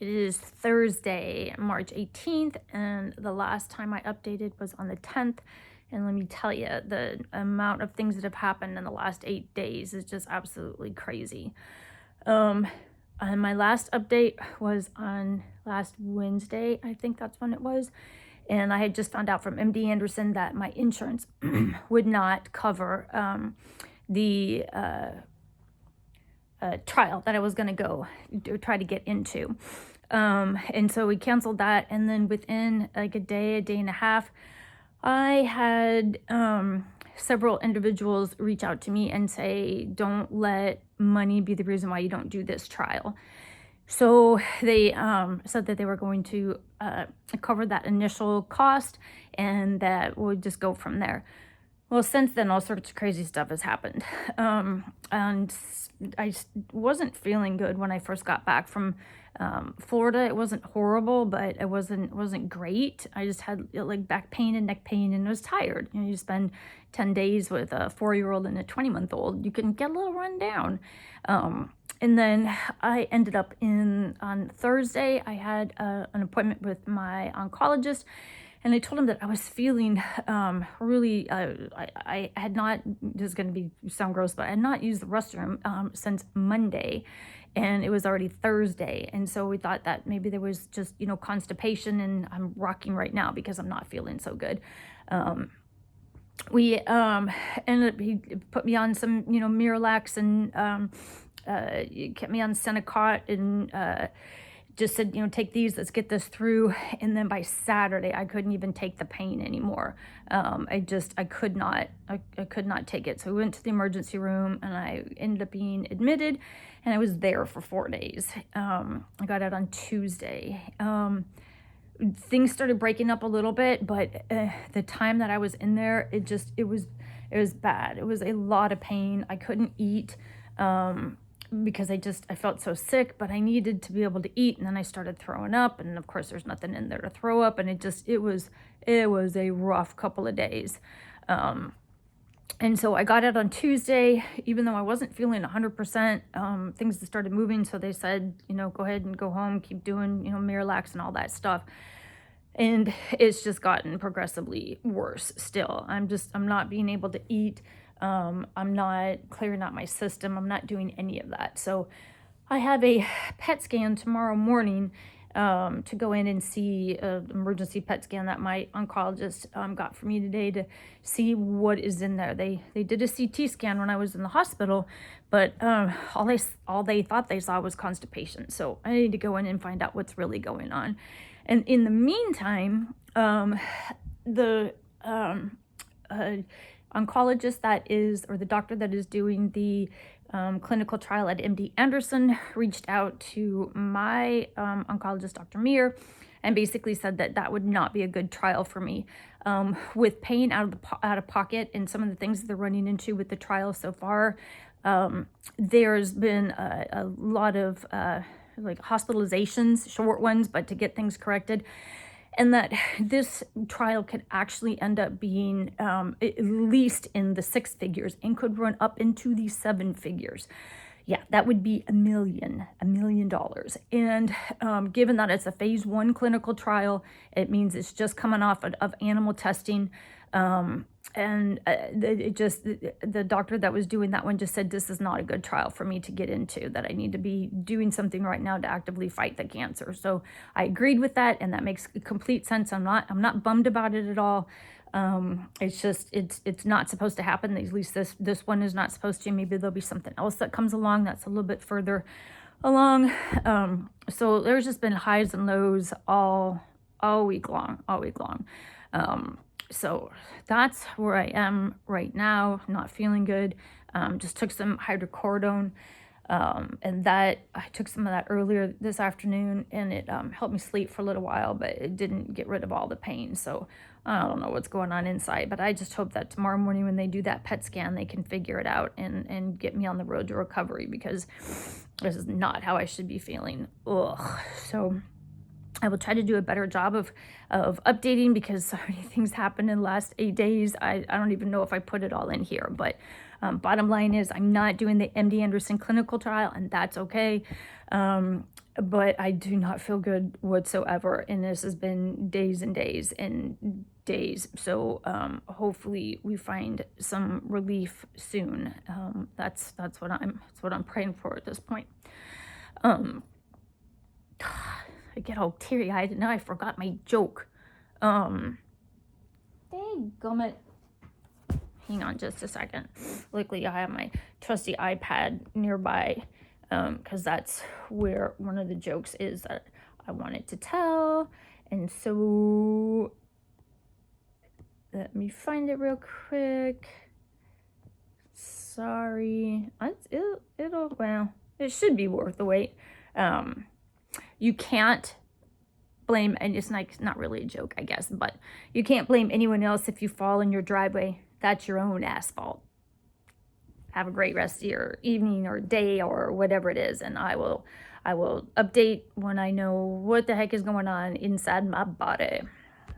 It is Thursday, March 18th, and the last time I updated was on the 10th. And let me tell you, the amount of things that have happened in the last 8 days is just absolutely crazy. Um, and my last update was on last Wednesday, I think that's when it was. And I had just found out from MD Anderson that my insurance would not cover the trial that I was going to go try to get into. And so we canceled that. And then within like a day and a half, I had several individuals reach out to me and say, don't let money be the reason why you don't do this trial. So they said that they were going to cover that initial cost and that would just go from there. Well, since then, all sorts of crazy stuff has happened. And I wasn't feeling good when I first got back from Florida. It wasn't horrible, but it wasn't great. I just had like back pain and neck pain and was tired. You spend 10 days with a 4-year-old and a 20-month-old, you can get a little run down. And then I ended up on Thursday, I had an appointment with my oncologist. And I told him that I was feeling really, I had not, this is going to sound gross, but I had not used the restroom since Monday, and it was already Thursday. And so we thought that maybe there was just, constipation, and I'm rocking right now because I'm not feeling so good. We ended up, he put me on some, Miralax, and kept me on Senokot, and just said, take these, let's get this through. And then by Saturday, I couldn't even take the pain anymore. I could not take it. So we went to the emergency room, and I ended up being admitted, and I was there for 4 days. I got out on Tuesday. Things started breaking up a little bit, but the time that I was in there, it was bad. It was a lot of pain. I couldn't eat. Because I felt so sick, but I needed to be able to eat. And then I started throwing up, and of course there's nothing in there to throw up. And it was a rough couple of days. And so I got out on Tuesday, even though I wasn't feeling 100%, things started moving. So they said, go ahead and go home, keep doing, Miralax and all that stuff. And it's just gotten progressively worse still. I'm not being able to eat. I'm not clearing out my system. I'm not doing any of that. So I have a PET scan tomorrow morning to go in and see an emergency PET scan that my oncologist got for me today to see what is in there. They did a CT scan when I was in the hospital, but all they thought they saw was constipation. So I need to go in and find out what's really going on. And in the meantime, the oncologist or the doctor that is doing the clinical trial at MD Anderson reached out to my oncologist, Dr. Meir, and basically said that would not be a good trial for me. With pain out of pocket and some of the things that they're running into with the trial so far, there's been a lot of like hospitalizations, short ones, but to get things corrected. And that this trial could actually end up being at least in the 6 figures and could run up into the 7 figures. Yeah, that would be $1 million. And given that it's a phase 1 clinical trial, it means it's just coming off of animal testing. The doctor that was doing that one just said, this is not a good trial for me to get into, that I need to be doing something right now to actively fight the cancer. So I agreed with that, and that makes complete sense. I'm not bummed about it at all. It's just, it's not supposed to happen. At least this one is not supposed to. Maybe there'll be something else that comes along that's a little bit further along. So there's just been highs and lows all week long. So that's where I am right now, not feeling good. Just took some hydrocodone, and I took some of that earlier this afternoon, and it helped me sleep for a little while, but it didn't get rid of all the pain. So I don't know what's going on inside, but I just hope that tomorrow morning when they do that PET scan, they can figure it out and get me on the road to recovery, because this is not how I should be feeling. Ugh. So I will try to do a better job of updating, because so many things happened in the last 8 days. I don't even know if I put it all in here, but bottom line is I'm not doing the MD Anderson clinical trial, and that's okay. but I do not feel good whatsoever, and this has been days and days and days. So hopefully we find some relief soon. That's what I'm praying for at this point. Um, I get all teary-eyed, and now I forgot my joke. Dadgummit. Hang on just a second. Luckily, I have my trusty iPad nearby, because that's where one of the jokes is that I wanted to tell. And so, let me find it real quick. Sorry. Well, it should be worth the wait. You can't blame, and it's not really a joke, I guess, but you can't blame anyone else if you fall in your driveway. That's your own asphalt. Have a great rest of your evening or day or whatever it is, and I will update when I know what the heck is going on inside my body.